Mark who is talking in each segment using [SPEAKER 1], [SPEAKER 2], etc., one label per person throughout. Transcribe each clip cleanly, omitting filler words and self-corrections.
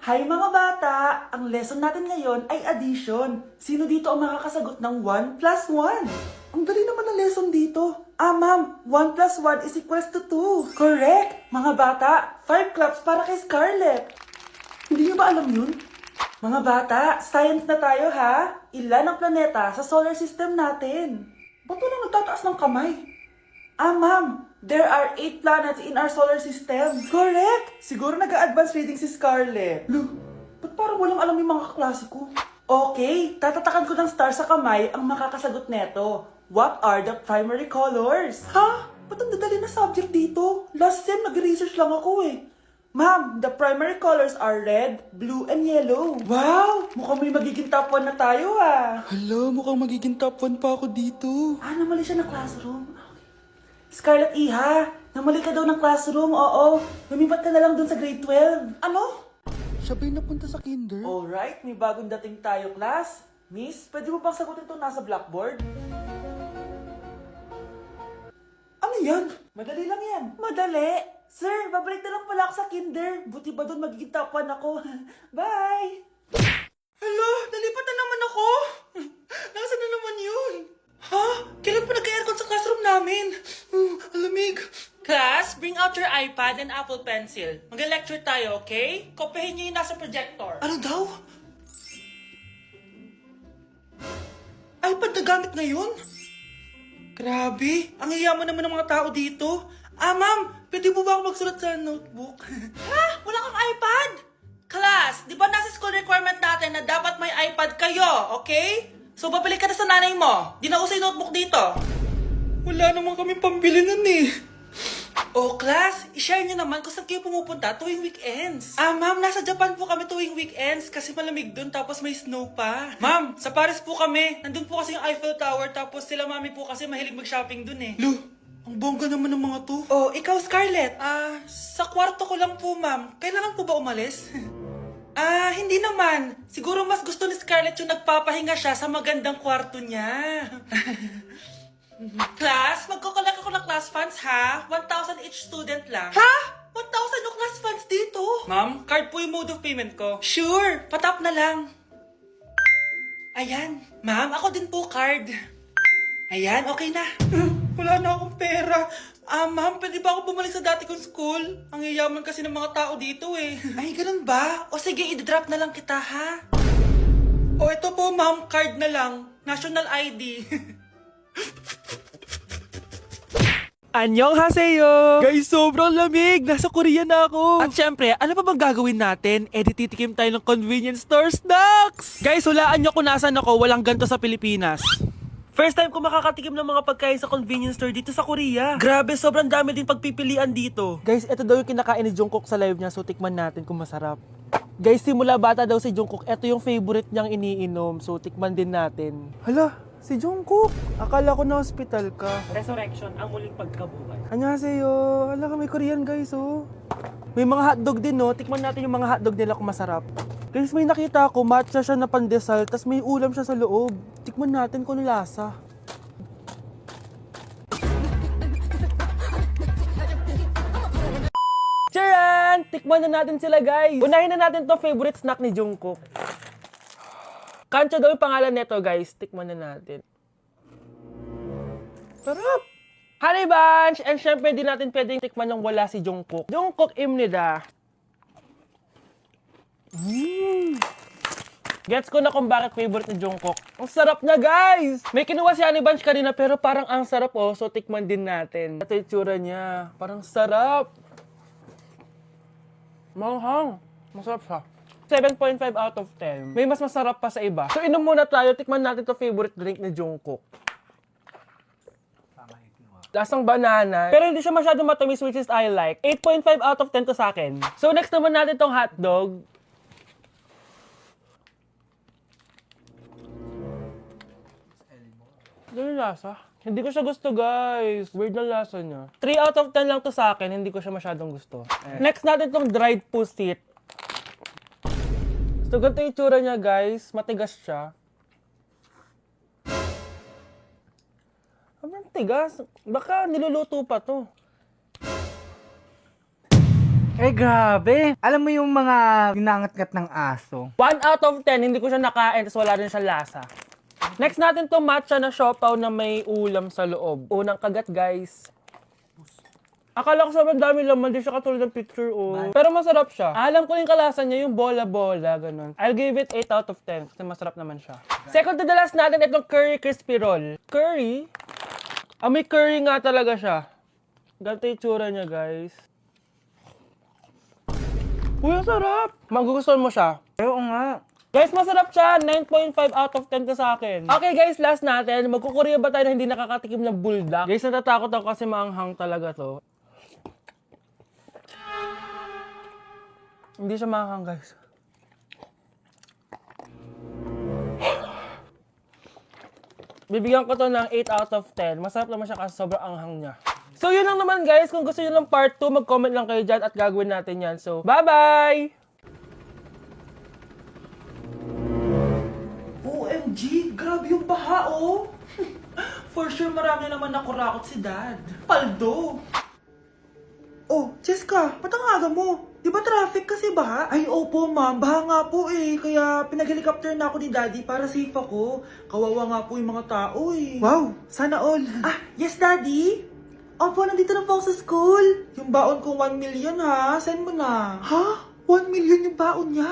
[SPEAKER 1] Hi mga bata! Ang lesson natin ngayon ay addition. Sino dito ang makakasagot ng 1 plus 1? Ang dali naman ng lesson dito. Ma'am, 1 plus 1 is equals to 2. Correct! Mga bata, 5 claps para kay Scarlett. Hindi niyo ba alam yun? Mga bata, science na tayo ha? Ilan ang planeta sa solar system natin? Ba't walang nagtataas ng kamay? Ma'am, there are 8 planets in our solar system. Correct! Siguro nag-a-advance reading si Scarlett. Lo, ba't parang walang alam yung mga kaklase ko? Okay, tatatakan ko ng star sa kamay ang makakasagot neto. What are the primary colors? Ha? Ba't ang dadali na subject dito? Last sem, nag-research lang ako eh. Ma'am, the primary colors are red, blue, and yellow. Wow! Mukhang may magiging top 1 na tayo ah.
[SPEAKER 2] Hala, mukhang magiging top 1 pa ako dito.
[SPEAKER 1] Namali siya na classroom. Scarlett Iha, namali ka daw ng classroom, oo. Lumipat ka na lang dun sa grade 12. Ano?
[SPEAKER 2] Siya ba'y napunta sa kinder?
[SPEAKER 1] Alright, may bagong dating tayo, class. Miss, pwede mo bang sagutin ito nasa blackboard? Ano yan? Madali lang yan. Madali? Sir, babalik na lang pala ako sa kinder. Buti ba doon magiging top 1 ako? Bye! Hala, nalipat na naman ako. Nasaan na naman yun? Ha? Kailan pa nagka-aircon sa classroom namin? Alamig. Class, bring out your iPad and Apple Pencil. Mag-lecture tayo, okay? Kopyahin niyo yung nasa projector. Ano daw? iPad na gamit ngayon? Grabe, ang yayaman naman ng mga tao dito. Ma'am, pwede mo ba ako magsulat sa notebook? Ha? Wala kang iPad? Class, di ba nasa school requirement natin na dapat may iPad kayo, okay? So, babalik ka na sa nanay mo. Di na uso yung notebook dito. Wala naman kami pambili nun eh. Oh, class, i-share nyo naman kung saan kayo pumupunta tuwing weekends. Ma'am, nasa Japan po kami tuwing weekends kasi malamig dun tapos may snow pa. Ma'am, sa Paris po kami. Nandun po kasi yung Eiffel Tower tapos sila mami po kasi mahilig mag-shopping dun eh.
[SPEAKER 2] Lo, ang bongga naman ng mga to.
[SPEAKER 1] Oh, ikaw Scarlett. Sa kwarto ko lang po ma'am. Kailangan po ba umalis? Hindi naman. Siguro mas gusto ni Scarlett yung nagpapahinga siya sa magandang kwarto niya. Class, magkukulak ako ng class funds ha? 1,000 each student lang. Ha? 1,000 yung class funds dito? Ma'am, card po yung mode of payment ko. Sure, patap na lang. Ayan. Ma'am, ako din po card. Ayan, okay na. Wala na akong pera. Ma'am, pwede ba ako bumalik sa dati kong school? Ang yayaman kasi ng mga tao dito eh. Ay, ganun ba? O sige, i-drop na lang kita ha? O ito po ma'am, card na lang. National ID.
[SPEAKER 3] Annyeonghaseyo! Guys, sobrang lamig! Nasa Korea na ako!
[SPEAKER 1] At syempre, ano pa bang gagawin natin? Titikim tayo ng convenience store snacks!
[SPEAKER 3] Guys, hulaan nyo kung nasan ako, walang ganto sa Pilipinas. First time ko makakatikim ng mga pagkain sa convenience store dito sa Korea. Grabe, sobrang dami din pagpipilian dito. Guys, ito daw yung kinakain ni Jungkook sa live niya, so tikman natin kung masarap. Guys, simula bata daw si Jungkook, ito yung favorite niyang iniinom, so tikman din natin. Hala, si Jungkook! Akala ko na hospital ka.
[SPEAKER 4] Resurrection, ang muling pagkabuhay.
[SPEAKER 3] Annyeonghaseyo! Hala ka, may Korean guys, oh. May mga hotdog din, no? Tikman natin yung mga hotdog nila kung masarap. Guys, may nakita ako, matcha siya na pandesal, tas may ulam siya sa loob. Tikman natin kung ano lasa. Charan! Tikman na natin sila, guys. Unahin na natin to favorite snack ni Jungkook. Kancho daw yung pangalan nito, guys. Tikman na natin. Sarap! Honey Bunch! And syempre, di natin pwedeng tikman yung wala si Jungkook. Jungkook imnida. Gets ko na kung bakit favorite ni Jungkook. Ang sarap na, guys! May kinuha si Honey Bunch kanina pero parang ang sarap, oh. So, tikman din natin. Ito yung tsura niya. Parang sarap. Manghang. Masarap siya. 7.5 out of 10. May mas masarap pa sa iba. So, inom muna tayo. Tikman natin to favorite drink ni Jungkook. Lasang banana. Pero hindi siya masyadong matamis, which is I like. 8.5 out of 10 to sa akin. So, next naman natin tong hotdog. Ganun lasa. Hindi ko siya gusto, guys. Weird na lasa niya. 3 out of 10 lang to sa akin. Hindi ko siya masyadong gusto. Next natin tong dried pusit. So, ganito yung itsura niya, guys. Matigas siya. Ang tigas. Baka niluluto pa to.
[SPEAKER 5] Eh, grabe. Alam mo yung mga ginangat-ngat ng aso?
[SPEAKER 3] 1 out of 10, hindi ko siya nakain, tapos wala rin siya lasa. Next natin to matcha na siopaw na may ulam sa loob. Unang kagat, guys. Akala ko sobrang dami laman, di siya katulad ng picture, oh. Pero masarap siya. Alam ko yung kalasa niya, yung bola-bola, ganun. I'll give it 8 out of 10 kasi masarap naman siya. Second to the last natin, itong curry crispy roll. Curry? May curry nga talaga siya. Ganito yung tsura niya, guys. Uy, ang sarap! Magugustuhan mo siya.
[SPEAKER 5] Oo nga.
[SPEAKER 3] Guys, masarap siya. 9.5 out of 10 ka sa akin. Okay guys, last natin. Magkukurya ba tayo na hindi nakakatikim ng bulldog? Guys, natatakot ako kasi maanghang talaga to. Hindi siya maanghang, guys. Bibigyan ko to ng 8 out of 10. Masarap naman siya kasi sobrang anghang niya. So yun lang naman guys. Kung gusto nyo ng part 2, mag-comment lang kayo dyan at gagawin natin yan. So, bye-bye!
[SPEAKER 1] OMG, grabe yung baha, oh. For sure, marami naman nakurakot si Dad. Paldo. Oh, Cheska, ba't ang aga mo? Di ba traffic kasi baha? Ay, opo, ma'am. Baha nga po eh. Kaya pinag-helicopter na ako ni Daddy para safe ako. Kawawa nga po yung mga tao eh. Wow, sana all. Ah, yes, Daddy? Opo, nandito na po ako sa school. Yung baon ko 1 million ha. Send mo na. Ha? 1 million yung baon niya?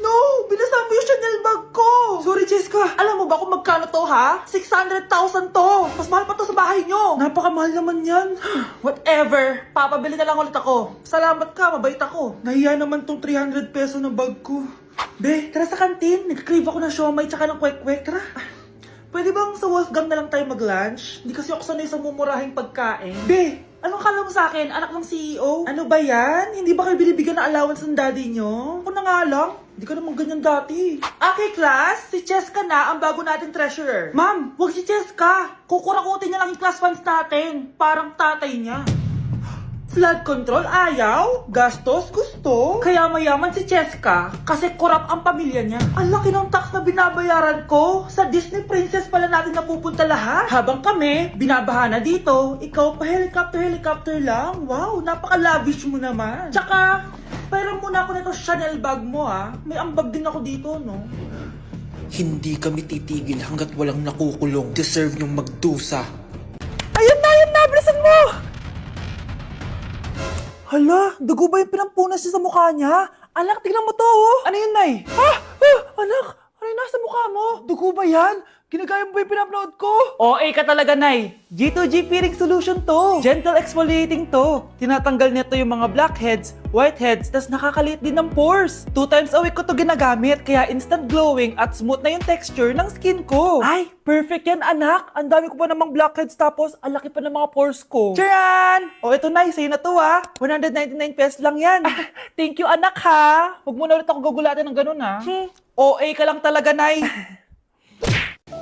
[SPEAKER 1] No! Binasa mo yung Chanel bag ko! Sorry, Jessica. Alam mo ba kung magkano to, ha? 600,000 to! Mas mahal pa to sa bahay nyo! Napakamahal naman yan. Whatever. Papabili na lang ulit ako. Salamat ka, mabait ako. Nahiya naman tong 300 peso na bag ko. Be, tara sa kantin. Nag-crave ako ng siomay tsaka ng kwek-kwek. Tara. Pwede bang sa Wolfgang na lang tayo mag-lunch? Hindi kasi ako sanay sa mumurahing pagkain. Be, anong kala mo sa akin? Anak ng CEO? Ano ba yan? Hindi ba kayo binibigyan ng allowance ng daddy nyo? Ako na nga lang. Hindi ka naman ganyan dati. Okay, class. Si Cheska na ang bago nating treasurer. Ma'am, wag si Cheska. Kukurakutin niya lang yung class funds natin. Parang tatay niya. Flood control, ayaw. Gastos, gusto. Kaya mayaman si Cheska kasi korap ang pamilya niya. Ang laki ng tax na binabayaran ko. Sa Disney Princess pala natin napupunta lahat. Habang kami, binabaha na dito. Ikaw pa helicopter lang. Wow, napaka-lavish mo naman. Tsaka, pairam muna ako nito Chanel bag mo ha. May ambag din ako dito, no?
[SPEAKER 2] Hindi kami titigil hanggat walang nakukulong. Deserve nyong magdusa.
[SPEAKER 1] Ayun na, bilisan mo! Hala, dugo ba yung pinampunas niya sa mukha niya? Anak, tignan mo to, oh! Ano yun, Nay? Anak, ano yung nasa mukha mo? Dugo ba yan? Ginagaya mo ba yung pinupload ko? OA ka talaga, Nay. G2G Peeling Solution to. Gentle exfoliating to. Tinatanggal nito yung mga blackheads, whiteheads, tas nakakaliit din ng pores. 2 times a week ko to ginagamit, kaya instant glowing at smooth na yung texture ng skin ko. Ay, perfect yan, anak. Ang dami ko pa namang blackheads tapos ang laki pa ng mga pores ko. Charan! O, ito, Nay, sa'yo na to, ha. 199 pesos lang yan. Thank you, anak, ha. Huwag mo na ulit ako gugulatin ng ganun, ha. OA ka lang talaga, Nay.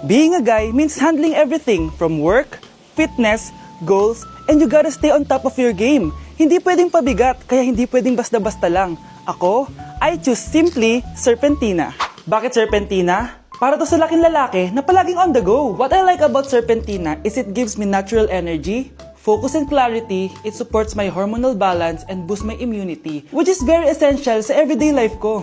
[SPEAKER 6] Being a guy means handling everything from work, fitness, goals, and you gotta stay on top of your game. Hindi pwedeng pabigat, kaya hindi pwedeng basta-basta lang. Ako, I choose simply Serpentina. Bakit Serpentina? Para to sa laking lalaki na palaging on the go. What I like about Serpentina is it gives me natural energy, focus and clarity, it supports my hormonal balance and boosts my immunity, which is very essential sa everyday life ko.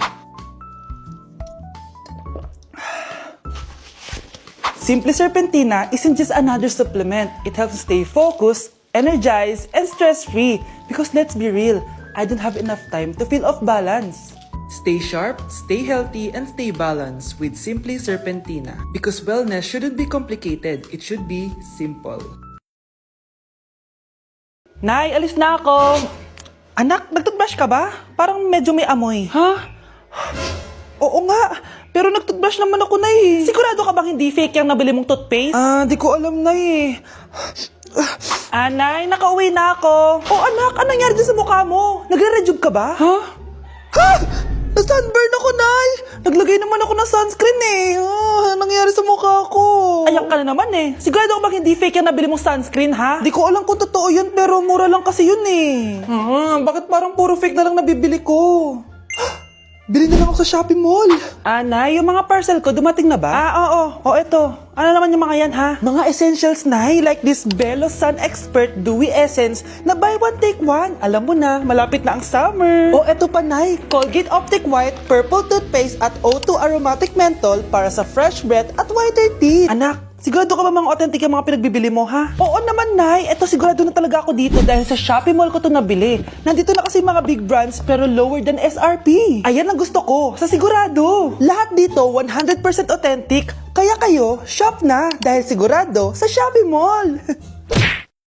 [SPEAKER 6] Simply Serpentina isn't just another supplement. It helps me stay focused, energized, and stress-free. Because let's be real, I don't have enough time to feel off balance.
[SPEAKER 2] Stay sharp, stay healthy, and stay balanced with Simply Serpentina. Because wellness shouldn't be complicated, it should be simple.
[SPEAKER 6] Nay, alis na ako! Anak, nag-toothbrush ka ba? Parang medyo may amoy.
[SPEAKER 1] Ha? Oo nga, pero nag-toothbrush naman ako, Nay.
[SPEAKER 6] Sigurado ka bang hindi fake yung nabili mong toothpaste?
[SPEAKER 1] Di ko alam, Nay.
[SPEAKER 6] Nay, nakauwi na ako.
[SPEAKER 1] Oh, anak, anong nangyari dyan sa mukha mo? Nagre-rejuve ka ba? Ha? Na-sunburn ako, Nay. Naglagay naman ako ng sunscreen eh. Anong nangyari sa mukha ko?
[SPEAKER 6] Ayak ka na naman eh. Sigurado ka bang hindi fake yung nabili mong sunscreen, ha?
[SPEAKER 1] Di ko alam kung totoo yun, pero mura lang kasi yun eh. Bakit parang puro fake na lang nabibili ko? Bili na lang ako sa Shopee Mall.
[SPEAKER 6] Nay, yung mga parcel ko dumating na ba?
[SPEAKER 1] Oo. O eto, ano naman yung mga yan ha?
[SPEAKER 6] Mga essentials, Nay, like this Belo Sun Expert Dewy Essence na buy one take one. Alam mo na, malapit na ang summer.
[SPEAKER 1] O eto pa, Nay, Colgate Optic White Purple Toothpaste at O2 Aromatic Menthol para sa fresh breath at whiter teeth.
[SPEAKER 6] Anak, sigurado ka ba mga authentic ang mga pinagbibili mo, ha?
[SPEAKER 1] Oo naman, Nay. Eto sigurado na talaga ako dito dahil sa Shopee Mall ko to nabili. Nandito na kasi mga big brands pero lower than SRP. Ayan ang gusto ko, sa sigurado. Lahat dito 100% authentic. Kaya kayo, shop na dahil sigurado sa Shopee Mall.